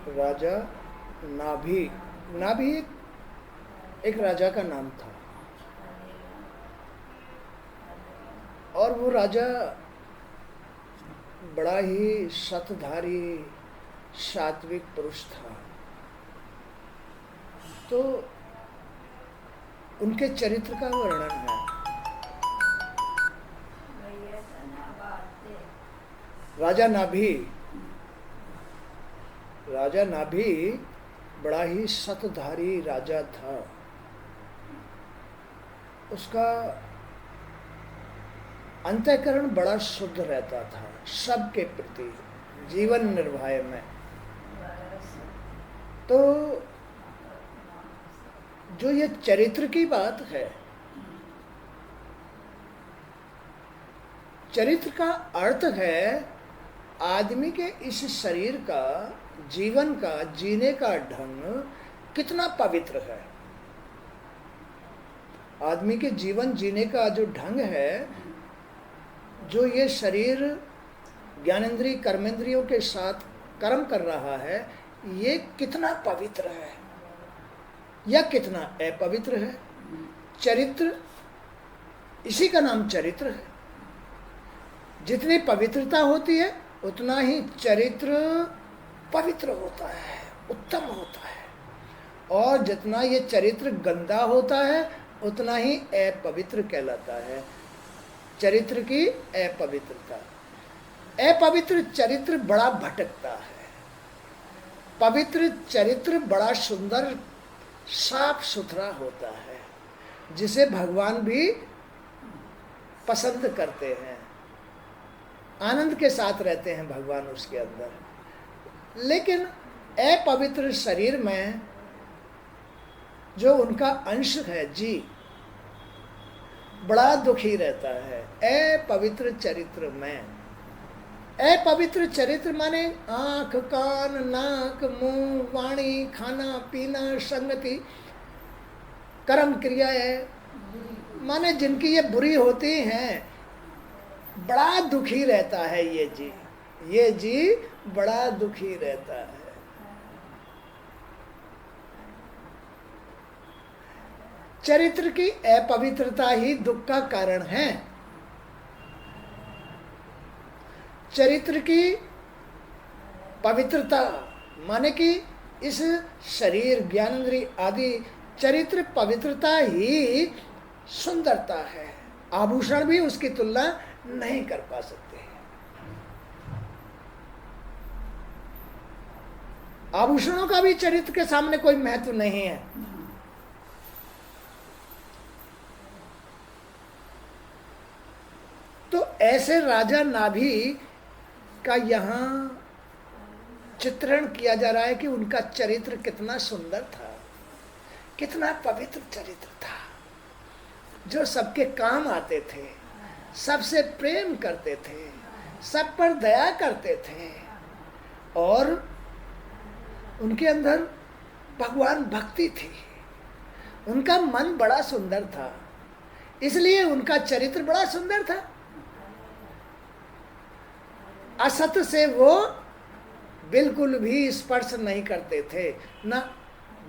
राजा नाभि। नाभि एक राजा का नाम था, और वो राजा बड़ा ही सतधारी सात्विक पुरुष था। तो उनके चरित्र का वर्णन है। राजा नाभि, राजा नाभि बड़ा ही सतधारी राजा था। उसका अंतःकरण बड़ा शुद्ध रहता था सबके प्रति, जीवन निर्वाह में। तो जो ये चरित्र की बात है, चरित्र का अर्थ है आदमी के इस शरीर का, जीवन का, जीने का ढंग कितना पवित्र है। आदमी के जीवन जीने का जो ढंग है, जो ये शरीर ज्ञानेंद्रिय कर्मेंद्रियों के साथ कर्म कर रहा है, ये कितना पवित्र है या कितना अपवित्र है। चरित्र, इसी का नाम चरित्र है। जितनी पवित्रता होती है उतना ही चरित्र पवित्र होता है, उत्तम होता है। और जितना ये चरित्र गंदा होता है उतना ही अपवित्र कहलाता है। चरित्र की अपवित्रता, अपवित्र चरित्र बड़ा भटकता है, पवित्र चरित्र बड़ा सुंदर साफ सुथरा होता है, जिसे भगवान भी पसंद करते हैं, आनंद के साथ रहते हैं भगवान उसके अंदर। लेकिन अपवित्र शरीर में जो उनका अंश है जी, बड़ा दुखी रहता है अपवित्र चरित्र में। अपवित्र चरित्र माने आंख, कान, नाक, मुंह, वाणी, खाना पीना, संगति, कर्म क्रियाएं, माने जिनकी ये बुरी होती हैं, बड़ा दुखी रहता है ये जी। ये जी बड़ा दुखी रहता है। चरित्र की अपवित्रता ही दुख का कारण है। चरित्र की पवित्रता माने कि इस शरीर, ज्ञानेंद्रिय आदि चरित्र पवित्रता ही सुंदरता है। आभूषण भी उसकी तुलना नहीं कर पा सकते। आभूषणों का भी चरित्र के सामने कोई महत्व नहीं है। तो ऐसे राजा नाभि का यहाँ चित्रण किया जा रहा है कि उनका चरित्र कितना सुंदर था, कितना पवित्र चरित्र था, जो सबके काम आते थे, सबसे प्रेम करते थे, सब पर दया करते थे, और उनके अंदर भगवान भक्ति थी। उनका मन बड़ा सुंदर था, इसलिए उनका चरित्र बड़ा सुंदर था। असत से वो बिल्कुल भी स्पर्श नहीं करते थे, न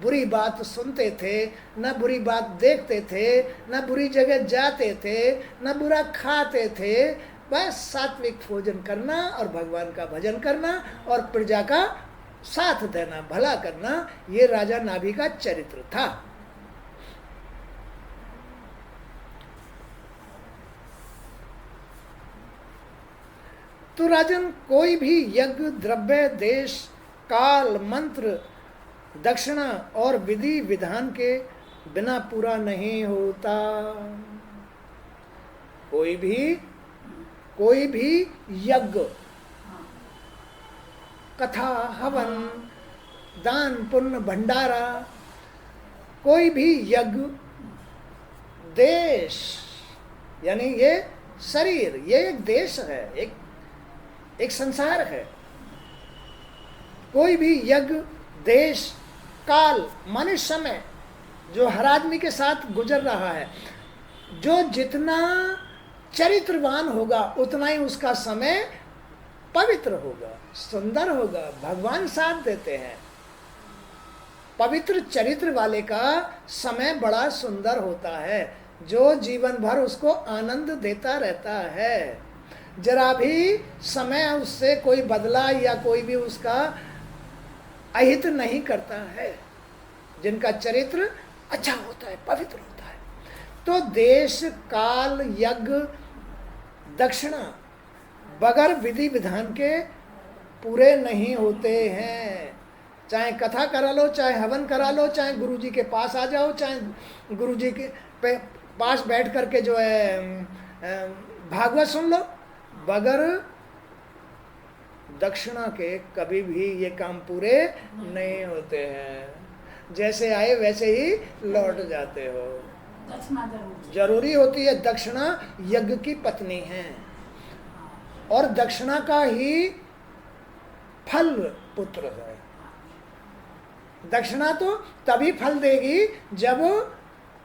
बुरी बात सुनते थे, न बुरी बात देखते थे, न बुरी जगह जाते थे, न बुरा खाते थे। बस सात्विक भोजन करना और भगवान का भजन करना और प्रजा का साथ देना, भला करना, ये राजा नाभि का चरित्र था। तो राजन, कोई भी यज्ञ, द्रव्य, देश, काल, मंत्र, दक्षिणा और विधि विधान के बिना पूरा नहीं होता। कोई भी यज्ञ, कथा, हवन, दान, पुण्य, भंडारा, कोई भी यज्ञ, देश यानी ये शरीर, ये एक देश है, एक संसार है। कोई भी यज्ञ, देश, काल माने समय, जो हर आदमी के साथ गुजर रहा है, जो जितना चरित्रवान होगा उतना ही उसका समय पवित्र होगा, सुंदर होगा। भगवान साथ देते हैं। पवित्र चरित्र वाले का समय बड़ा सुंदर होता है, जो जीवन भर उसको आनंद देता रहता है। जरा भी समय उससे कोई बदला या कोई भी उसका अहित नहीं करता है, जिनका चरित्र अच्छा होता है, पवित्र होता है। तो देश काल यज्ञ दक्षिणा बगैर विधि विधान के पूरे नहीं होते हैं। चाहे कथा करा लो, चाहे हवन करा लो, चाहे गुरुजी के पास आ जाओ, चाहे गुरुजी के पास बैठ करके जो है भागवत सुन लो, बगैर दक्षिणा के कभी भी ये काम पूरे नहीं होते हैं। जैसे आए वैसे ही लौट जाते हो। जरूरी होती है। दक्षिणा यज्ञ की पत्नी है और दक्षिणा का ही फल पुत्र है। दक्षिणा तो तभी फल देगी जब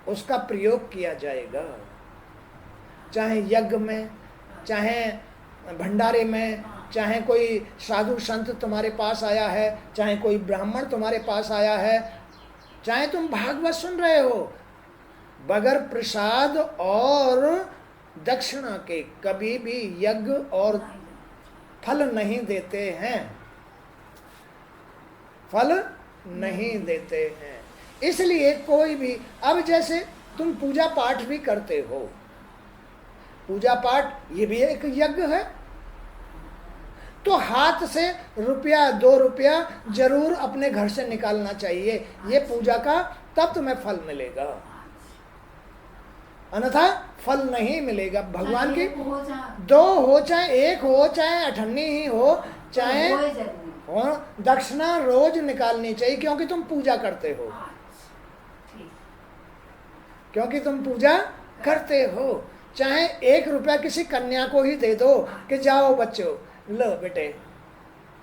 उसका प्रयोग किया जाएगा, चाहे यज्ञ में, चाहे भंडारे में, चाहे कोई साधु संत तुम्हारे पास आया है, चाहे कोई ब्राह्मण तुम्हारे पास आया है, चाहे तुम भागवत सुन रहे हो, बगैर प्रसाद और दक्षिणा के कभी भी यज्ञ और फल नहीं देते हैं, फल नहीं देते हैं। इसलिए कोई भी, अब जैसे तुम पूजा पाठ भी करते हो, पूजा पाठ ये भी एक यज्ञ है, तो हाथ से रुपया 2 रुपया जरूर अपने घर से निकालना चाहिए, ये पूजा का, तब तुम्हें फल मिलेगा, अन्यथा फल नहीं मिलेगा। भगवान की 2 हो, चाहे 1 हो, चाहे 98 ही हो, चाहे हो, दक्षिणा रोज निकालनी चाहिए, क्योंकि तुम पूजा करते हो, क्योंकि तुम पूजा करते हो। चाहे 1 रुपया किसी कन्या को ही दे दो कि जाओ बच्चों, लो बेटे,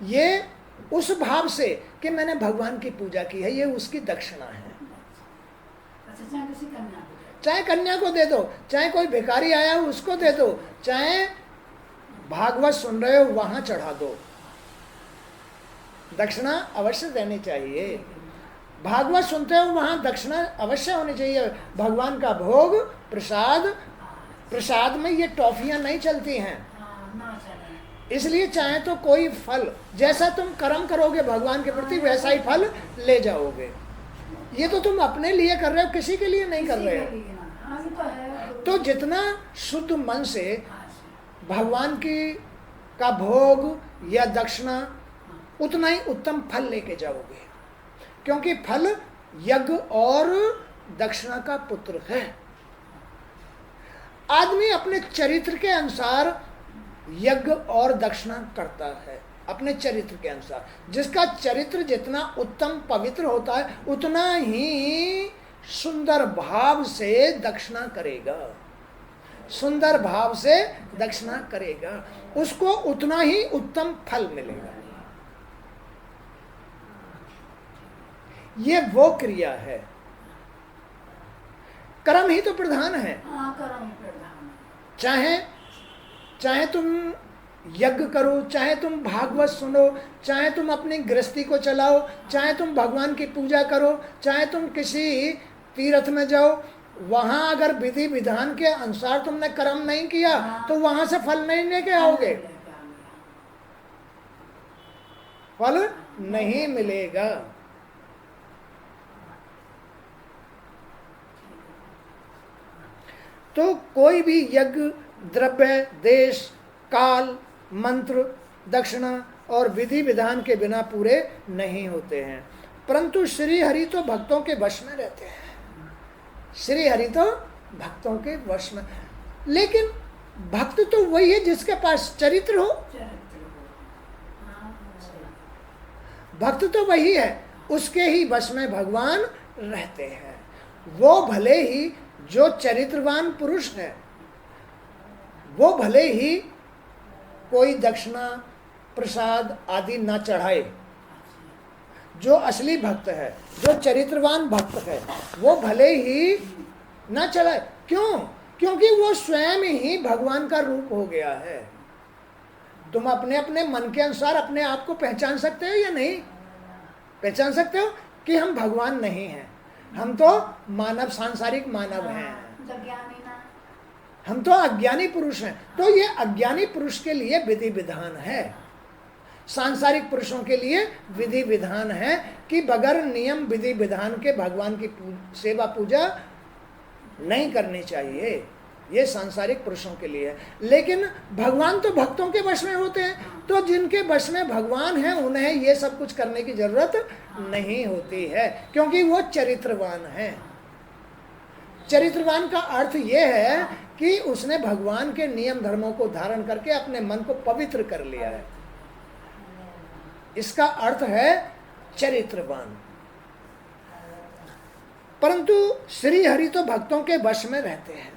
ये उस भाव से कि मैंने भगवान की पूजा की है, ये उसकी दक्षिणा है। चाहे कन्या को दे दो, चाहे कोई भिखारी आया हो उसको दे दो, चाहे भागवत सुन रहे हो वहां चढ़ा दो, दक्षिणा अवश्य देनी चाहिए। भागवत सुनते हो वहां दक्षिणा अवश्य होनी चाहिए। भगवान का भोग प्रसाद, प्रसाद में ये टॉफियां नहीं चलती हैं, इसलिए चाहे तो कोई फल, जैसा तुम कर्म करोगे भगवान के प्रति वैसा ही फल ले जाओगे। ये तो तुम अपने लिए कर रहे हो, किसी के लिए नहीं कर रहे हो। तो जितना शुद्ध मन से भगवान की का भोग या दक्षिणा, उतना ही उत्तम फल लेके जाओगे, क्योंकि फल यज्ञ और दक्षिणा का पुत्र है। आदमी अपने चरित्र के अनुसार यज्ञ और दक्षिणा करता है, अपने चरित्र के अनुसार। जिसका चरित्र जितना उत्तम पवित्र होता है, उतना ही सुंदर भाव से दक्षिणा करेगा, सुंदर भाव से दक्षिणा करेगा, उसको उतना ही उत्तम फल मिलेगा। ये वो क्रिया है। कर्म ही तो प्रधान है। चाहे तुम यज्ञ करो, चाहे तुम भागवत सुनो, चाहे तुम अपनी गृहस्थी को चलाओ, चाहे तुम भगवान की पूजा करो, चाहे तुम किसी तीर्थ में जाओ, वहां अगर विधि विधान के अनुसार तुमने कर्म नहीं किया तो वहां से फल नहीं लेके आओगे, फल नहीं मिलेगा। तो कोई भी यज्ञ द्रव्य, देश, काल, मंत्र, दक्षिणा और विधि विधान के बिना पूरे नहीं होते हैं। परंतु श्री हरि तो भक्तों के वश में रहते हैं, श्री हरि तो भक्तों के वश में। लेकिन भक्त तो वही है जिसके पास चरित्र हो, भक्त तो वही है, उसके ही वश में भगवान रहते हैं। वो भले ही जो चरित्रवान पुरुष है, वो भले ही कोई दक्षिणा प्रसाद आदि न चढ़ाए, जो असली भक्त है, जो चरित्रवान भक्त है, वो भले ही न चढ़ाए। क्यों? क्योंकि वो स्वयं ही भगवान का रूप हो गया है। तुम अपने अपने मन के अनुसार अपने आप को पहचान सकते हो या नहीं पहचान सकते हो कि हम भगवान नहीं हैं, हम तो मानव, सांसारिक मानव हैं, हम तो अज्ञानी पुरुष हैं। तो ये अज्ञानी पुरुष के लिए विधि विधान है, सांसारिक पुरुषों के लिए विधि विधान है कि बगैर नियम विधि विधान के भगवान की सेवा पूजा नहीं करनी चाहिए। ये सांसारिक पुरुषों के लिए है। लेकिन भगवान तो भक्तों के वश में होते हैं, तो जिनके वश में भगवान है उन्हें ये सब कुछ करने की जरूरत नहीं होती है, क्योंकि वो चरित्रवान है। चरित्रवान का अर्थ ये है कि उसने भगवान के नियम धर्मों को धारण करके अपने मन को पवित्र कर लिया है, इसका अर्थ है चरित्रवान। परंतु श्री हरि तो भक्तों के वश में रहते हैं,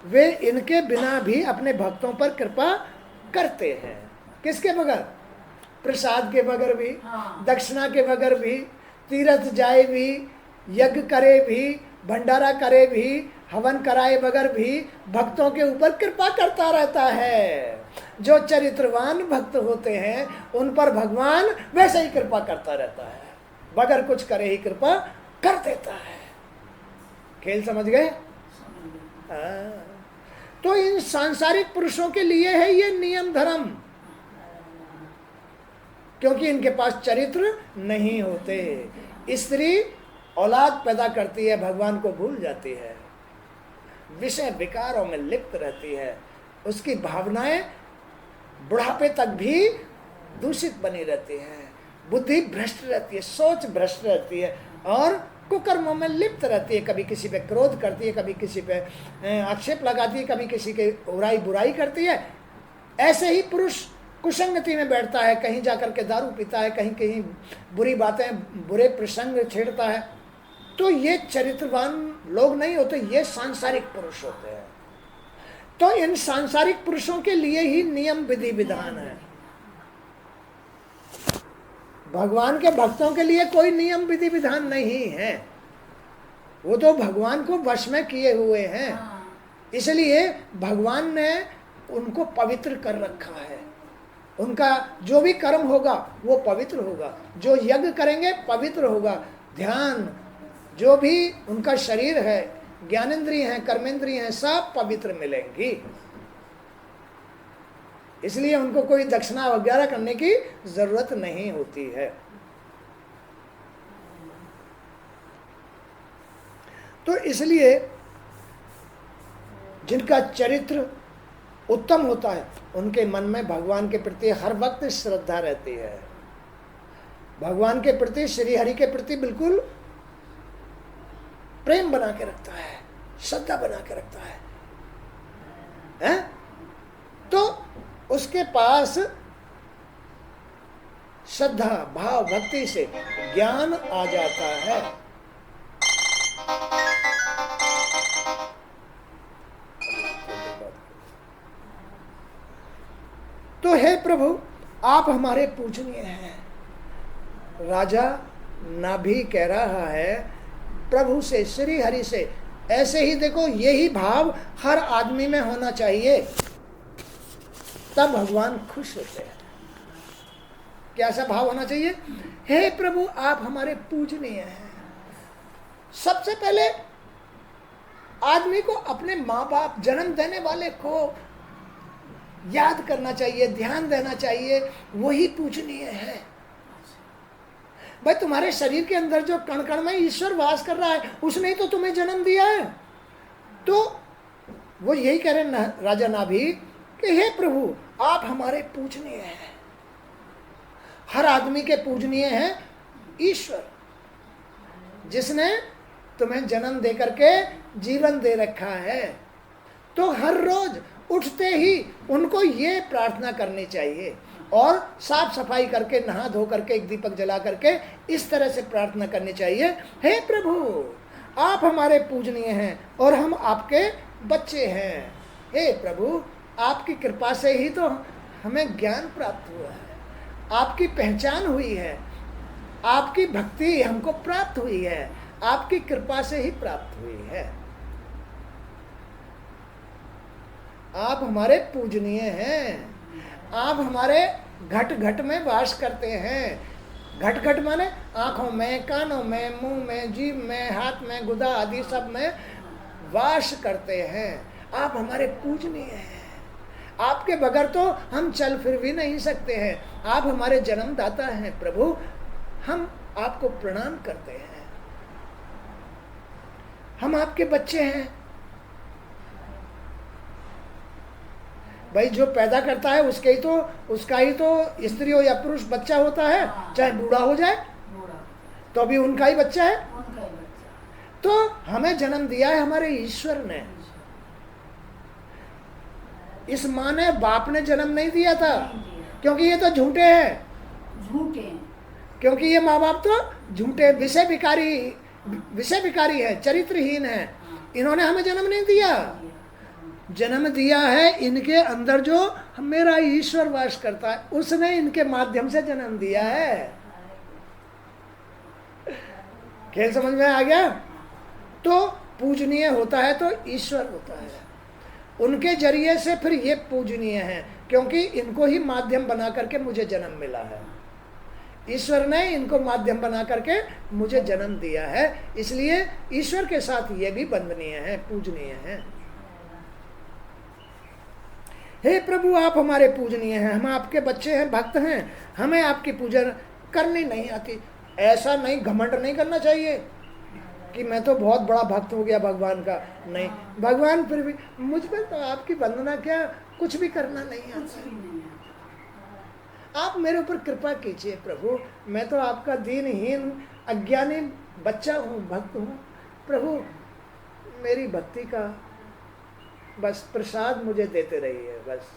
वे इनके बिना भी अपने भक्तों पर कृपा करते हैं। किसके बगैर? प्रसाद के बगैर भी, दक्षिणा के बगैर भी, तीर्थ जाए भी, यज्ञ करे भी, भंडारा करे भी, हवन कराए बगैर भी भक्तों के ऊपर कृपा करता रहता है। जो चरित्रवान भक्त होते हैं उन पर भगवान वैसे ही कृपा करता रहता है, बगैर कुछ करे ही कृपा कर देता है। खेल समझ गए? तो इन सांसारिक पुरुषों के लिए है ये नियम धर्म, क्योंकि इनके पास चरित्र नहीं होते। स्त्री औलाद पैदा करती है, भगवान को भूल जाती है, विषय विकारों में लिप्त रहती है, उसकी भावनाएं बुढ़ापे तक भी दूषित बनी रहती है, बुद्धि भ्रष्ट रहती है, सोच भ्रष्ट रहती है और कुकर्मों में लिप्त रहती है। कभी किसी पे क्रोध करती है, कभी किसी पे आक्षेप लगाती है, कभी किसी के बुराई करती है। ऐसे ही पुरुष कुसंगति में बैठता है, कहीं जाकर के दारू पीता है, कहीं कहीं बुरी बातें, बुरे प्रसंग छेड़ता है। तो ये चरित्रवान लोग नहीं होते, ये सांसारिक पुरुष होते हैं। तो इन सांसारिक पुरुषों के लिए ही नियम विधि विधान है। भगवान के भक्तों के लिए कोई नियम विधि विधान नहीं है, वो तो भगवान को वश में किए हुए हैं। इसलिए भगवान ने उनको पवित्र कर रखा है। उनका जो भी कर्म होगा वो पवित्र होगा, जो यज्ञ करेंगे पवित्र होगा, ध्यान जो भी उनका शरीर है, ज्ञानेंद्रिय हैं, कर्मेंद्रिय हैं, सब पवित्र मिलेंगी। इसलिए उनको कोई दक्षिणा वगैरह करने की जरूरत नहीं होती है। तो इसलिए जिनका चरित्र उत्तम होता है उनके मन में भगवान के प्रति हर वक्त श्रद्धा रहती है, भगवान के प्रति, श्री हरि के प्रति बिल्कुल प्रेम बना के रखता है, श्रद्धा बना के रखता है? तो उसके पास श्रद्धा भाव भक्ति से ज्ञान आ जाता है। तो हे प्रभु, आप हमारे पूजनीय हैं। राजा नाभि कह रहा है प्रभु से, श्री हरि से। ऐसे ही देखो, यही भाव हर आदमी में होना चाहिए, तब भगवान खुश होते हैं। कैसा भाव होना चाहिए? हे प्रभु, आप हमारे पूजनीय हैं। सबसे पहले आदमी को अपने माँ बाप, जन्म देने वाले को याद करना चाहिए, ध्यान देना चाहिए, वही पूजनीय है। भाई, तुम्हारे शरीर के अंदर जो कण कण में ईश्वर वास कर रहा है, उसने ही तो तुम्हें जन्म दिया है। तो वो यही कह रहे राजा नाभि कि हे प्रभु, आप हमारे पूजनीय हैं। हर आदमी के पूजनीय हैं ईश्वर, जिसने तुम्हें जन्म दे करके जीवन दे रखा है। तो हर रोज उठते ही उनको ये प्रार्थना करनी चाहिए और साफ सफाई करके, नहा धो करके, एक दीपक जला करके इस तरह से प्रार्थना करनी चाहिए, हे प्रभु, आप हमारे पूजनीय हैं और हम आपके बच्चे हैं। हे प्रभु, आपकी कृपा से ही तो हमें ज्ञान प्राप्त हुआ है, आपकी पहचान हुई है, आपकी भक्ति हमको प्राप्त हुई है, आपकी कृपा से ही प्राप्त हुई है। आप हमारे पूजनीय हैं। आप हमारे घट घट में वास करते हैं। घट घट माने आँखों में, कानों में, मुंह में, जीभ में, हाथ में, गुदा आदि सब में वास करते हैं। आप हमारे पूजनीय हैं। आपके बगैर तो हम चल फिर भी नहीं सकते हैं। आप हमारे जन्मदाता हैं प्रभु, हम आपको प्रणाम करते हैं। हम आपके बच्चे हैं। भाई जो पैदा करता है उसका ही तो स्त्री हो या पुरुष बच्चा होता है, चाहे बूढ़ा हो जाए तो भी उनका ही बच्चा है। तो हमें जन्म दिया है हमारे ईश्वर ने। इस माँ ने, बाप ने जन्म नहीं दिया था, क्योंकि ये तो झूठे हैं। क्योंकि ये माँ बाप तो झूठे, विषय विकारी है, चरित्रहीन है। इन्होंने हमें जन्म नहीं दिया। जन्म दिया है इनके अंदर जो मेरा ईश्वर वास करता है, उसने इनके माध्यम से जन्म दिया है। खेल समझ में आ गया? तो पूजनीय होता है तो ईश्वर होता है, उनके जरिए से फिर ये पूजनीय है, क्योंकि इनको ही माध्यम बना करके मुझे जन्म मिला है। ईश्वर ने इनको माध्यम बना करके मुझे जन्म दिया है, इसलिए ईश्वर के साथ ये भी वंदनीय है, पूजनीय है। हे प्रभु, आप हमारे पूजनीय हैं, हम आपके बच्चे हैं, भक्त हैं, हमें आपकी पूजा करनी नहीं आती। ऐसा नहीं, घमंड नहीं करना चाहिए कि मैं तो बहुत बड़ा भक्त हो गया भगवान का। नहीं, भगवान फिर भी मुझ पर तो आपकी वंदना क्या, कुछ भी करना नहीं आता। आप मेरे ऊपर कृपा कीजिए प्रभु, मैं तो आपका दीनहीन अज्ञानी बच्चा हूँ, भक्त हूँ। प्रभु मेरी भक्ति का बस प्रसाद मुझे देते रहिए, बस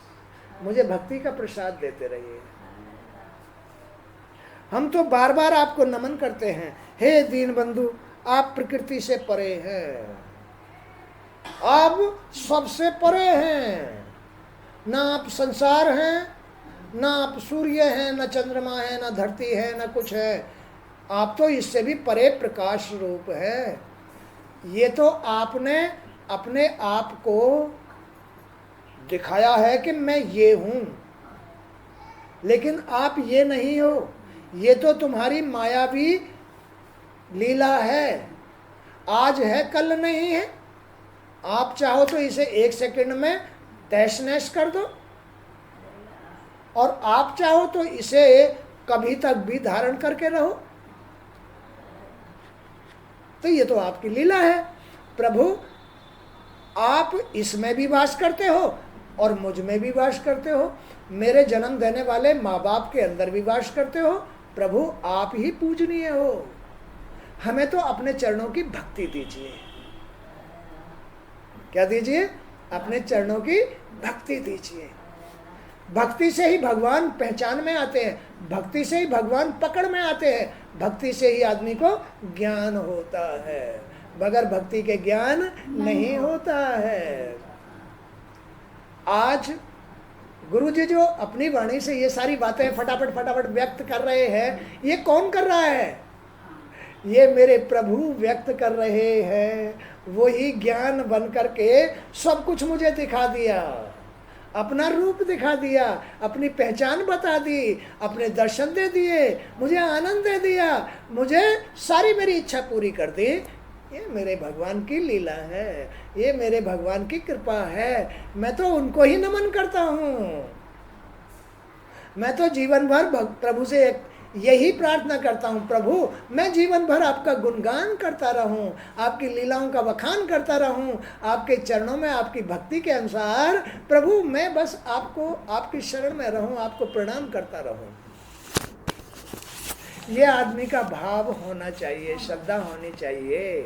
मुझे भक्ति का प्रसाद देते रहिए। हम तो बार बार आपको नमन करते हैं। हे दीन बंधु, आप प्रकृति से परे हैं, आप सबसे परे हैं। ना आप संसार हैं, ना आप सूर्य हैं, ना चंद्रमा है, ना धरती है, ना कुछ है। आप तो इससे भी परे प्रकाश रूप है। ये तो आपने अपने आप को दिखाया है कि मैं ये हूं, लेकिन आप ये नहीं हो। ये तो तुम्हारी मायावी लीला है, आज है कल नहीं है। आप चाहो तो इसे 1 सेकंड में तहस नहस कर दो, और आप चाहो तो इसे कभी तक भी धारण करके रहो। तो ये तो आपकी लीला है प्रभु। आप इसमें भी वास करते हो और मुझ में भी वास करते हो, मेरे जन्म देने वाले माँ बाप के अंदर भी वास करते हो। प्रभु आप ही पूजनीय हो, हमें तो अपने चरणों की भक्ति दीजिए। क्या दीजिए? अपने चरणों की भक्ति दीजिए। भक्ति से ही भगवान पहचान में आते हैं, भक्ति से ही भगवान पकड़ में आते हैं, भक्ति से ही आदमी को ज्ञान होता है, बगैर भक्ति के ज्ञान नहीं होता है। आज गुरु जी जो अपनी वाणी से ये सारी बातें फटाफट व्यक्त कर रहे हैं, ये कौन कर रहा है? ये मेरे प्रभु व्यक्त कर रहे हैं। वही ज्ञान बन करके सब कुछ मुझे दिखा दिया, अपना रूप दिखा दिया, अपनी पहचान बता दी, अपने दर्शन दे दिए, मुझे आनंद दे दिया, मुझे सारी मेरी इच्छा पूरी कर दी। ये मेरे भगवान की लीला है, ये मेरे भगवान की कृपा है। मैं तो उनको ही नमन करता हूँ। मैं तो जीवन भर प्रभु से यही प्रार्थना करता हूँ, प्रभु मैं जीवन भर आपका गुणगान करता रहूँ, आपकी लीलाओं का बखान करता रहूँ, आपके चरणों में आपकी भक्ति के अनुसार प्रभु मैं बस आपको, आपकी शरण में रहूँ, आपको प्रणाम करता रहूँ। ये आदमी का भाव होना चाहिए, श्रद्धा होनी चाहिए।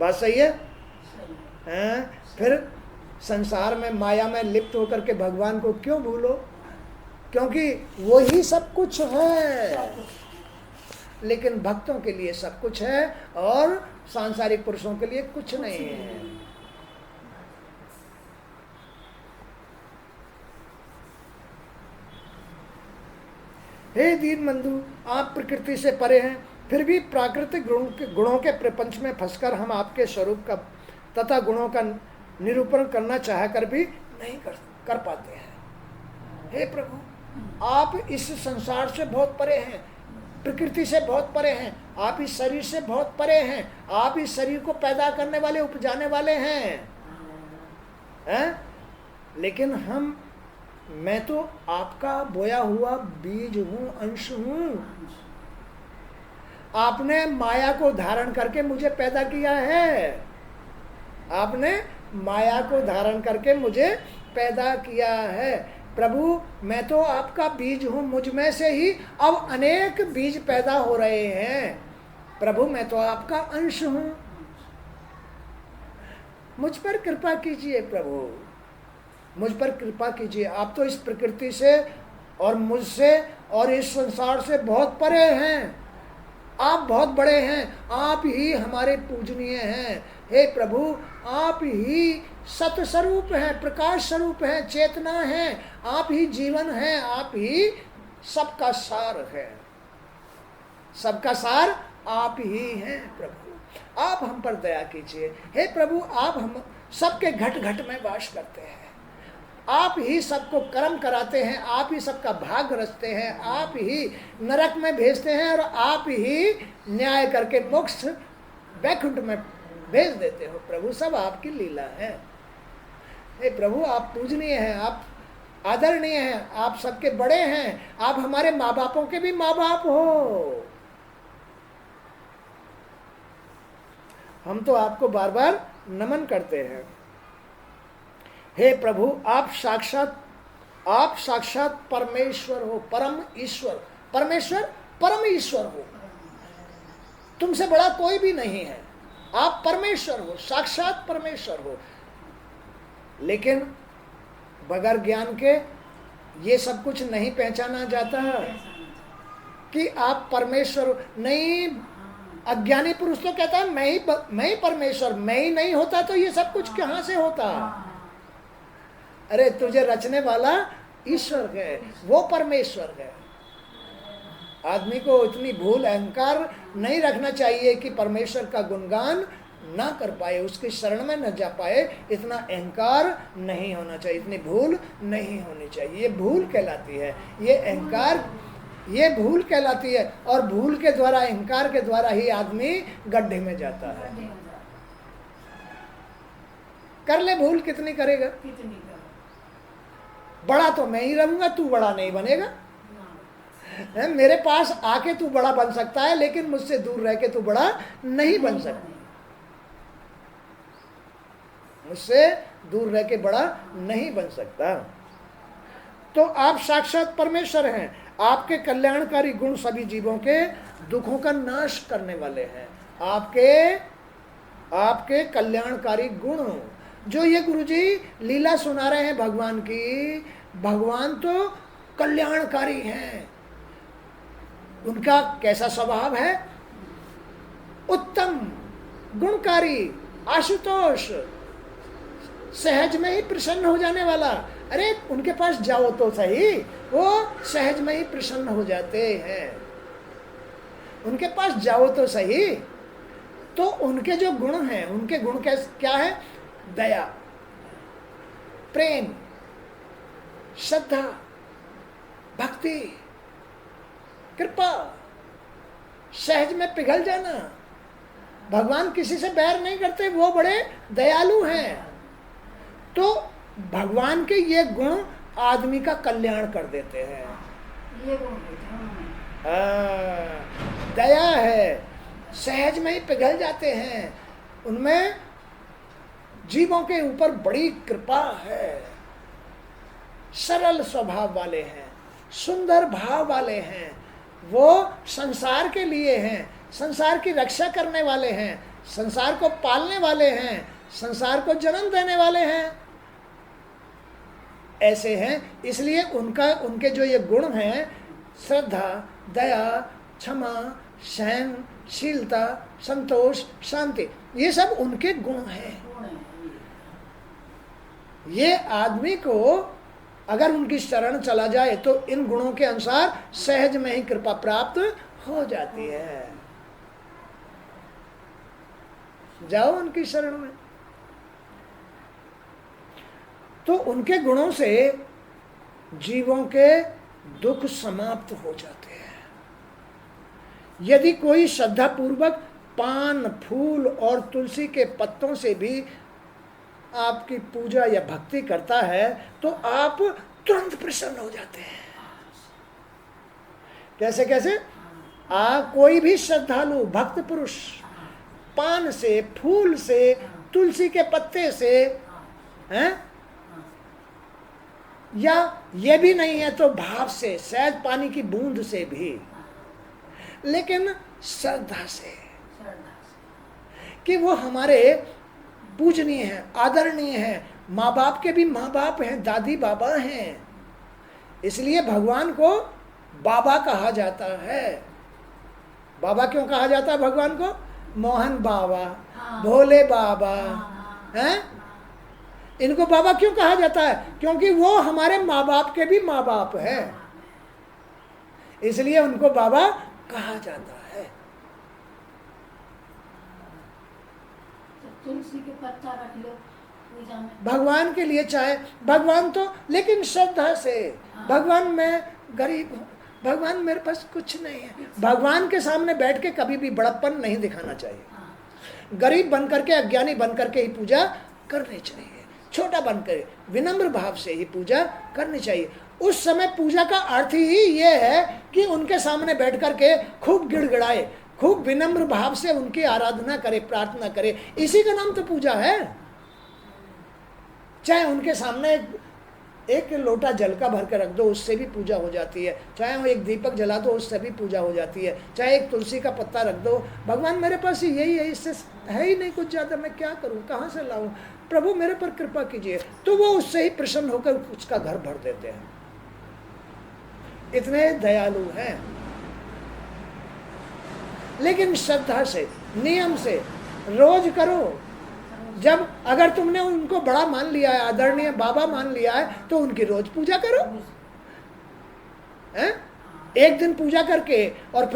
बात सही है? फिर संसार में माया में लिप्त होकर के भगवान को क्यों भूलो? क्योंकि वो ही सब कुछ है। लेकिन भक्तों के लिए सब कुछ है और सांसारिक पुरुषों के लिए कुछ नहीं है। हे दीन बंधु, आप प्रकृति से परे हैं, फिर भी प्राकृतिक गुणों के प्रपंच में फंसकर हम आपके स्वरूप का तथा गुणों का निरूपण करना चाह कर भी नहीं कर पाते हैं। हे प्रभु आप इस संसार से बहुत परे हैं, प्रकृति से बहुत परे हैं, आप इस शरीर से बहुत परे हैं, आप इस शरीर को पैदा करने वाले, उपजाने वाले हैं, लेकिन मैं तो आपका बोया हुआ बीज हूं, अंश हूं। आपने माया को धारण करके मुझे पैदा किया है, आपने माया को धारण करके मुझे पैदा किया है। प्रभु मैं तो आपका बीज हूं, मुझ में से ही अब अनेक बीज पैदा हो रहे हैं। प्रभु मैं तो आपका अंश हूं, मुझ पर कृपा कीजिए प्रभु, मुझ पर कृपा कीजिए। आप तो इस प्रकृति से और मुझसे और इस संसार से बहुत परे हैं, आप बहुत बड़े हैं, आप ही हमारे पूजनीय हैं। हे प्रभु आप ही सत्य स्वरूप हैं, प्रकाश स्वरूप हैं, चेतना है, आप ही जीवन हैं, आप ही सबका सार है, सबका सार आप ही हैं। प्रभु आप हम पर दया कीजिए। हे प्रभु आप हम सबके घट घट में वास करते हैं, आप ही सबको कर्म कराते हैं, आप ही सबका भाग रचते हैं, आप ही नरक में भेजते हैं और आप ही न्याय करके मोक्ष वैकुंठ में भेज देते हो। प्रभु सब आपकी लीला है। हे प्रभु आप पूजनीय हैं, आप आदरणीय हैं, आप सबके बड़े हैं, आप हमारे माँ बापों के भी माँ बाप हो। हम तो आपको बार बार नमन करते हैं। हे प्रभु आप साक्षात परमेश्वर हो, परम ईश्वर, परमेश्वर परम ईश्वर हो, तुमसे बड़ा कोई भी नहीं है। आप परमेश्वर हो, साक्षात परमेश्वर हो। लेकिन बगैर ज्ञान के ये सब कुछ नहीं पहचाना जाता कि आप परमेश्वर हो। नहीं, अज्ञानी पुरुष तो कहता है मैं ही परमेश्वर, मैं ही नहीं होता तो ये सब कुछ कहाँ से होता। अरे तुझे रचने वाला ईश्वर है, वो परमेश्वर है। आदमी को इतनी भूल अहंकार नहीं रखना चाहिए कि परमेश्वर का गुणगान ना कर पाए, उसकी शरण में न जा पाए। इतना अहंकार नहीं होना चाहिए, इतनी भूल नहीं होनी चाहिए। ये भूल कहलाती है, ये अहंकार, ये भूल कहलाती है। और भूल के द्वारा, अहंकार के द्वारा ही आदमी गड्ढे में जाता है। कर ले भूल, कितनी करेगा? बड़ा तो मैं ही रहूंगा, तू बड़ा नहीं बनेगा। मेरे पास आके तू बड़ा बन सकता है, लेकिन मुझसे दूर रह के तू बड़ा नहीं बन सकता। मुझसे दूर रह के बड़ा नहीं बन सकता। तो आप साक्षात परमेश्वर हैं। आपके कल्याणकारी गुण सभी जीवों के दुखों का नाश करने वाले हैं। आपके कल्याणकारी गुण जो ये गुरुजी लीला सुना रहे हैं भगवान की, भगवान तो कल्याणकारी हैं। उनका कैसा स्वभाव है? उत्तम, गुणकारी, आशुतोष, सहज में ही प्रसन्न हो जाने वाला। अरे उनके पास जाओ तो सही, वो सहज में ही प्रसन्न हो जाते हैं। उनके पास जाओ तो सही। तो उनके जो गुण हैं, उनके गुण क्या है? दया, प्रेम, श्रद्धा, भक्ति, कृपा, सहज में पिघल जाना। भगवान किसी से बैर नहीं करते, वो बड़े दयालु हैं। तो भगवान के ये गुण आदमी का कल्याण कर देते हैं। ये गुण दया है, सहज में ही पिघल जाते हैं, उनमें जीवों के ऊपर बड़ी कृपा है, सरल स्वभाव वाले हैं, सुंदर भाव वाले हैं, वो संसार के लिए हैं, संसार की रक्षा करने वाले हैं, संसार को पालने वाले हैं, संसार को जन्म देने वाले हैं। ऐसे हैं, इसलिए उनके जो ये गुण हैं, श्रद्धा, दया, क्षमा, सहनशीलता, संतोष, शांति, ये सब उनके गुण हैं। ये आदमी को अगर उनकी शरण चला जाए तो इन गुणों के अनुसार सहज में ही कृपा प्राप्त हो जाती है। जाओ उनकी शरण में। तो उनके गुणों से जीवों के दुख समाप्त हो जाते हैं। यदि कोई श्रद्धा पूर्वक पान, फूल और तुलसी के पत्तों से भी आपकी पूजा या भक्ति करता है तो आप तुरंत प्रसन्न हो जाते हैं। कैसे कैसे? कोई भी श्रद्धालु भक्त पुरुष पान से, फूल से, तुलसी के पत्ते से, हैं, या ये भी नहीं है तो भाव से, शायद पानी की बूंद से भी, लेकिन श्रद्धा से कि वो हमारे पूजनीय हैं, आदरणीय हैं, माँ बाप के भी माँ बाप हैं, दादी बाबा हैं, इसलिए भगवान को बाबा कहा जाता है। बाबा क्यों कहा जाता है भगवान को? मोहन बाबा, भोले बाबा, हैं? इनको बाबा क्यों कहा जाता है? क्योंकि वो हमारे माँ बाप के भी माँ बाप हैं, इसलिए उनको बाबा कहा जाता है। तुलसी के पत्ता रख लो पूजा में, भगवान के लिए चाहे, भगवान तो लेकिन श्रद्धा से, भगवान मैं गरीब हूँ, भगवान मेरे पास कुछ नहीं है। भगवान के सामने बैठ के कभी भी बड़प्पन नहीं दिखाना चाहिए। गरीब बन करके, अज्ञानी बन करके ही पूजा करनी चाहिए, छोटा बनकर विनम्र भाव से ही पूजा करनी चाहिए। उस समय पूजा का अर्थ ही ये है कि उनके सामने बैठ करके खूब गिड़गिड़ाए, खूब विनम्र भाव से उनकी आराधना करे, प्रार्थना करे, इसी का नाम तो पूजा है। चाहे उनके सामने एक लोटा जल का भर के रख दो, उससे भी पूजा हो जाती है। चाहे वो एक दीपक जला दो, उससे भी पूजा हो जाती है। चाहे एक तुलसी का पत्ता रख दो, भगवान मेरे पास यही है, इससे है ही नहीं कुछ ज़्यादा, मैं क्या करूं, कहाँ से लाऊं, प्रभु मेरे पर कृपा कीजिए, तो वो उससे ही प्रसन्न होकर उसका घर भर देते हैं। इतने दयालु हैं। लेकिन श्रद्धा से, नियम से रोज करो। जब अगर तुमने उनको बड़ा मान लिया है, आदरणीय बाबा मान लिया है, तो उनकी रोज पूजा करो। हैं? एक दिन पूजा करके और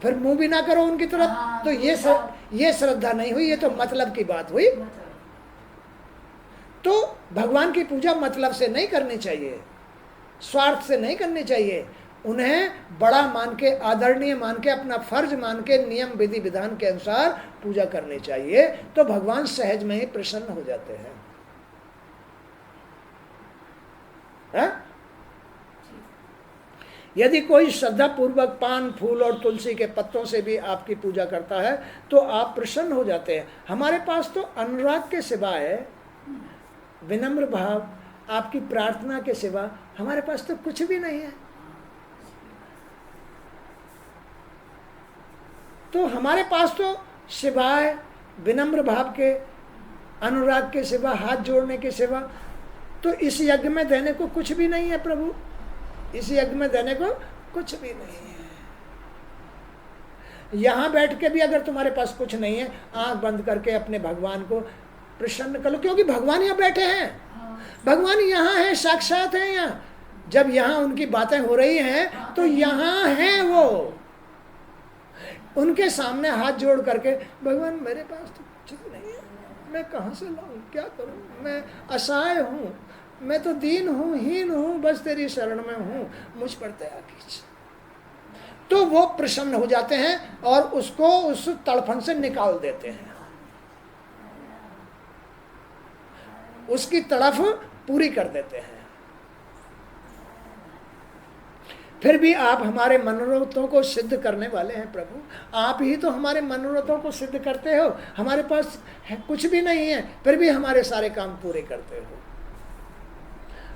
फिर मुंह भी ना करो उनकी तरफ, तो ये श्रद्धा नहीं हुई, ये तो मतलब की बात हुई। तो भगवान की पूजा मतलब से नहीं करनी चाहिए, स्वार्थ से नहीं करनी चाहिए। उन्हें बड़ा मान के, आदरणीय मान के, अपना फर्ज मान के, नियम विधि विधान के अनुसार पूजा करनी चाहिए, तो भगवान सहज में ही प्रसन्न हो जाते हैं। है? यदि कोई श्रद्धा पूर्वक पान, फूल और तुलसी के पत्तों से भी आपकी पूजा करता है तो आप प्रसन्न हो जाते हैं। हमारे पास तो अनुराग के सिवाय, विनम्र भाव, आपकी प्रार्थना के सिवा हमारे पास तो कुछ भी नहीं है। तो हमारे पास तो सिवाय विनम्र भाव के, अनुराग के सिवा, हाथ जोड़ने के सिवा, तो इस यज्ञ में देने को कुछ भी नहीं है प्रभु, इस यज्ञ में देने को कुछ भी नहीं है। यहां बैठ के भी अगर तुम्हारे पास कुछ नहीं है, आंख बंद करके अपने भगवान को प्रसन्न कर लो, क्योंकि भगवान यहाँ बैठे हैं, भगवान यहाँ है, साक्षात है यहाँ। जब यहाँ उनकी बातें हो रही हैं तो यहाँ हैं वो। उनके सामने हाथ जोड़ करके, भगवान मेरे पास तो कुछ नहीं है, मैं कहाँ से लाऊं, क्या करूं, मैं असहाय हूँ, मैं तो दीन हूँ, हीन हूँ, बस तेरी शरण में हूँ, मुझ पर दया कीजिए। तो वो प्रसन्न हो जाते हैं और उसको उस तड़फन से निकाल देते हैं, उसकी तड़फ पूरी कर देते हैं। फिर भी आप हमारे मनोरथों को सिद्ध करने वाले हैं प्रभु, आप ही तो हमारे मनोरथों को सिद्ध करते हो। हमारे पास कुछ भी नहीं है, फिर भी हमारे सारे काम पूरे करते हो।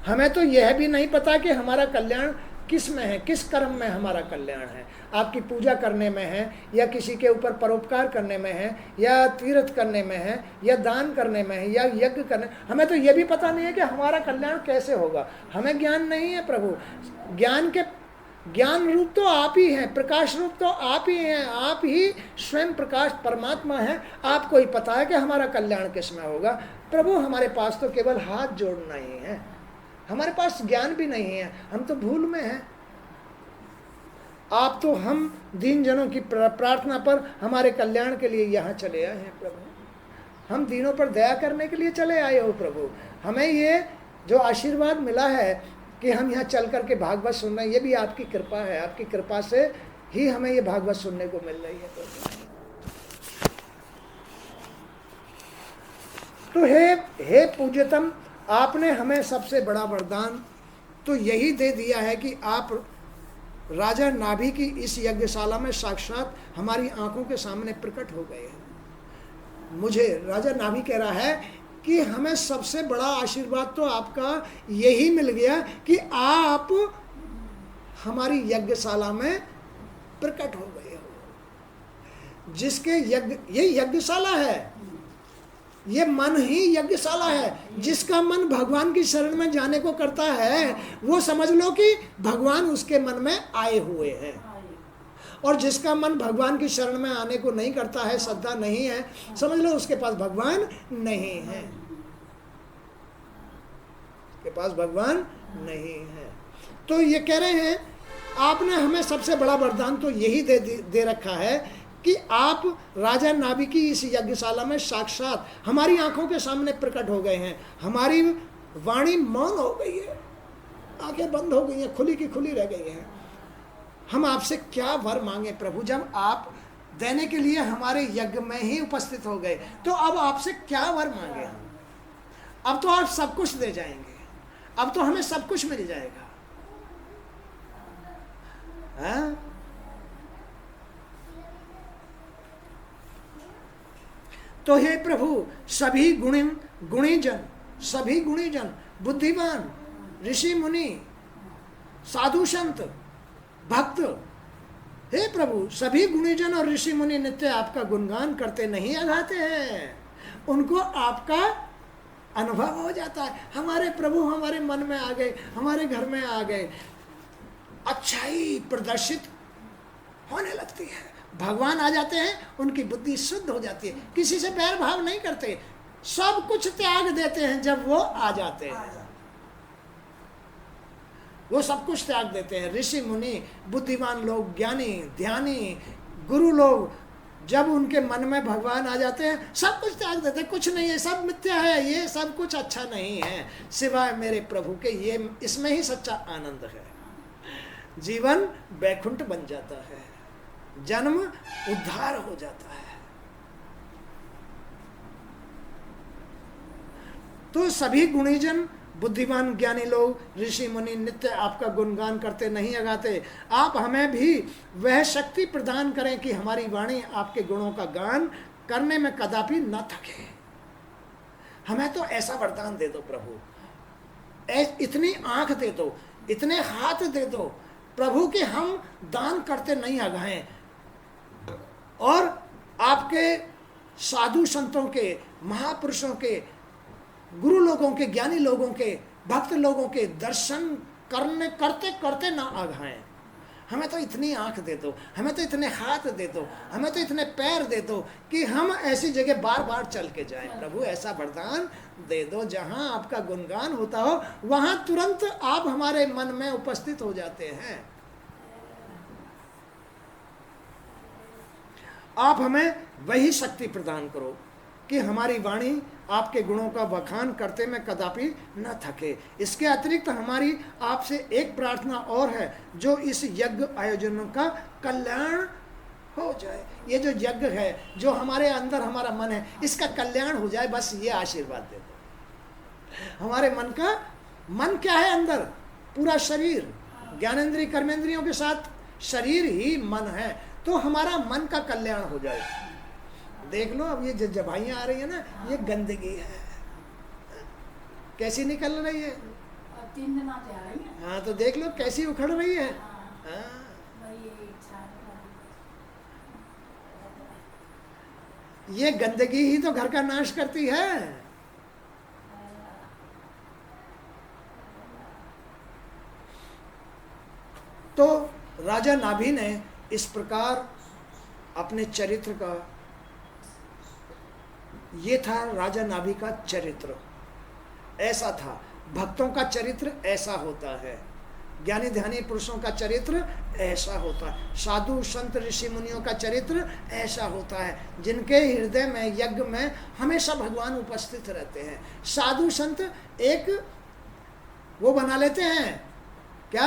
हमें तो यह भी नहीं पता कि हमारा कल्याण किस में है, किस कर्म में हमारा कल्याण है। आपकी पूजा करने में है, या किसी के ऊपर परोपकार करने में है, या तीर्थ करने में है, या दान करने में है, या यज्ञ करने। हमें तो यह भी पता नहीं है कि हमारा कल्याण कैसे होगा। हमें ज्ञान नहीं है प्रभु। ज्ञान रूप तो आप ही हैं, प्रकाश रूप तो आप ही हैं, आप ही स्वयं प्रकाश परमात्मा हैं। आपको ही पता है कि हमारा कल्याण किस में होगा। प्रभु हमारे पास तो केवल हाथ जोड़ना ही है, हमारे पास ज्ञान भी नहीं है, हम तो भूल में हैं। आप तो हम दीन जनों की प्रार्थना पर हमारे कल्याण के लिए यहाँ चले आए हैं प्रभु। हम दीनों पर दया करने के लिए चले आए हो प्रभु। हमें ये जो आशीर्वाद मिला है कि हम यहाँ चल करके भागवत सुन रहे हैं, ये भी आपकी कृपा है। आपकी कृपा से ही हमें ये भागवत सुनने को मिल रही है प्रभु। तो हे पूज्यतम, आपने हमें सबसे बड़ा वरदान तो यही दे दिया है कि आप राजा नाभि की इस यज्ञशाला में साक्षात हमारी आंखों के सामने प्रकट हो गए हैं। मुझे राजा नाभि कह रहा है कि हमें सबसे बड़ा आशीर्वाद तो आपका यही मिल गया कि आप हमारी यज्ञशाला में प्रकट हो गए हो। जिसके ये यज्ञशाला है, ये मन ही यज्ञशाला है। जिसका मन भगवान की शरण में जाने को करता है, वो समझ लो कि भगवान उसके मन में आए हुए हैं। और जिसका मन भगवान की शरण में आने को नहीं करता है, श्रद्धा नहीं है, समझ लो उसके पास भगवान नहीं है, के पास भगवान नहीं है। तो ये कह रहे हैं आपने हमें सबसे बड़ा वरदान तो यही दे रखा है कि आप राजा नाभि की इस यज्ञशाला में साक्षात हमारी आंखों के सामने प्रकट हो गए हैं। हमारी वाणी मौन हो गई है, आंखें बंद हो गई हैं, खुली की खुली रह गई हैं। हम आपसे क्या वर मांगे प्रभु, जब आप देने के लिए हमारे यज्ञ में ही उपस्थित हो गए, तो अब आपसे क्या वर मांगे हम? अब तो आप सब कुछ दे जाएंगे, अब तो हमें सब कुछ मिल जाएगा। हाँ? तो हे प्रभु, सभी गुणीजन, बुद्धिमान, ऋषि मुनि, साधु संत, भक्त, हे प्रभु सभी गुणीजन और ऋषि मुनि नित्य आपका गुणगान करते नहीं अघाते हैं। उनको आपका अनुभव हो जाता है। हमारे प्रभु हमारे मन में आ गए, हमारे घर में आ गए, अच्छाई प्रदर्शित होने लगती है। भगवान आ जाते हैं, उनकी बुद्धि शुद्ध हो जाती है, किसी से बैर भाव नहीं करते, सब कुछ त्याग देते हैं। जब वो आ जाते हैं, वो सब कुछ त्याग देते हैं। ऋषि मुनि, बुद्धिमान लोग, ज्ञानी, ध्यानी, गुरु लोग, जब उनके मन में भगवान आ जाते हैं, सब कुछ त्याग देते हैं। कुछ नहीं है, सब मिथ्या है, ये सब कुछ अच्छा नहीं है सिवाय मेरे प्रभु के। ये इसमें ही सच्चा आनंद है। जीवन वैकुंठ बन जाता है, जन्म उद्धार हो जाता है। तो सभी गुणीजन, बुद्धिमान, ज्ञानी लोग, ऋषि मुनि नित्य आपका गुणगान करते नहीं अगाते। आप हमें भी वह शक्ति प्रदान करें कि हमारी वाणी आपके गुणों का गान करने में कदापि न थके। हमें तो ऐसा वरदान दे दो प्रभु, इतनी आंख दे दो, इतने हाथ दे दो प्रभु कि हम दान करते नहीं अघाएं, और आपके साधु संतों के, महापुरुषों के, गुरु लोगों के, ज्ञानी लोगों के, भक्त लोगों के दर्शन करते करते ना अघाएं। हमें तो इतनी आंख दे दो, हमें तो इतने हाथ दे दो, हमें तो इतने पैर दे दो कि हम ऐसी जगह बार बार चल के जाएं। प्रभु ऐसा वरदान दे दो, जहां आपका गुणगान होता हो वहां तुरंत आप हमारे मन में उपस्थित हो जाते हैं। आप हमें वही शक्ति प्रदान करो कि हमारी वाणी आपके गुणों का बखान करते में कदापि न थके। इसके अतिरिक्त हमारी आपसे एक प्रार्थना और है, जो इस यज्ञ आयोजन का कल्याण हो जाए। ये जो यज्ञ है, जो हमारे अंदर हमारा मन है, इसका कल्याण हो जाए, बस ये आशीर्वाद दे दो। हमारे मन क्या है अंदर? पूरा शरीर, ज्ञानेंद्रिय कर्मेंद्रियों के साथ शरीर ही मन है, तो हमारा मन का कल्याण हो जाए। देख लो अब ये जो जबाइयाँ आ रही है ना, ये गंदगी है, कैसी निकल रही है। 3 दिन आते आ रही है। हाँ, तो देख लो कैसी उखड़ रही है। ये गंदगी ही तो घर का नाश करती है। तो राजा नाभि ने इस प्रकार अपने चरित्र का, ये था राजा नाभि का चरित्र, ऐसा था। भक्तों का चरित्र ऐसा होता है, ज्ञानी ध्यानी पुरुषों का चरित्र ऐसा होता है, साधु संत ऋषि मुनियों का चरित्र ऐसा होता है, जिनके हृदय में, यज्ञ में हमेशा भगवान उपस्थित रहते हैं। साधु संत एक वो बना लेते हैं क्या,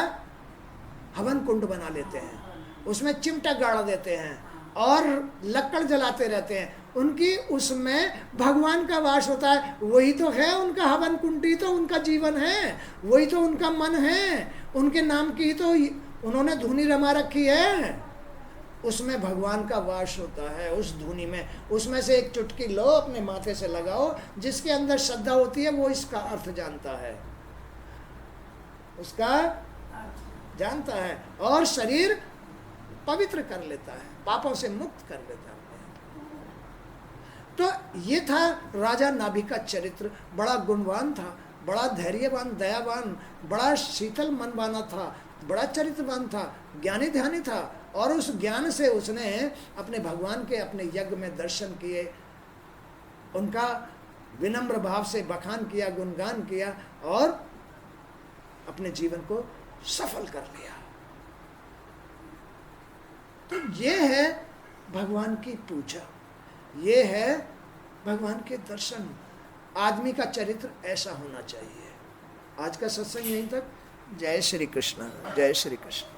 हवन कुंड बना लेते हैं, उसमें चिमटा गाड़ देते हैं और लकड़ जलाते रहते हैं। उनकी उसमें भगवान का वास होता है, वही तो है उनका हवन कुंड, ही तो उनका जीवन है, वही तो उनका मन है, उनके नाम की ही तो उन्होंने धुनी रमा रखी है, उसमें भगवान का वास होता है। उस धुनी में, उसमें से एक चुटकी लो, अपने माथे से लगाओ, जिसके अंदर श्रद्धा होती है वो इसका अर्थ जानता है, उसका जानता है, और शरीर पवित्र कर लेता है, पापों से मुक्त कर लेता है। तो ये था राजा नाभि का चरित्र। बड़ा गुणवान था, बड़ा धैर्यवान, दयावान, बड़ा शीतल मन वाला था, बड़ा चरित्रवान था, ज्ञानी ध्यानी था, और उस ज्ञान से उसने अपने भगवान के अपने यज्ञ में दर्शन किए, उनका विनम्र भाव से बखान किया, गुणगान किया, और अपने जीवन को सफल कर लिया। तो ये है भगवान की पूजा, ये है भगवान के दर्शन। आदमी का चरित्र ऐसा होना चाहिए। आज का सत्संग यहीं तक। जय श्री कृष्ण, जय श्री कृष्ण।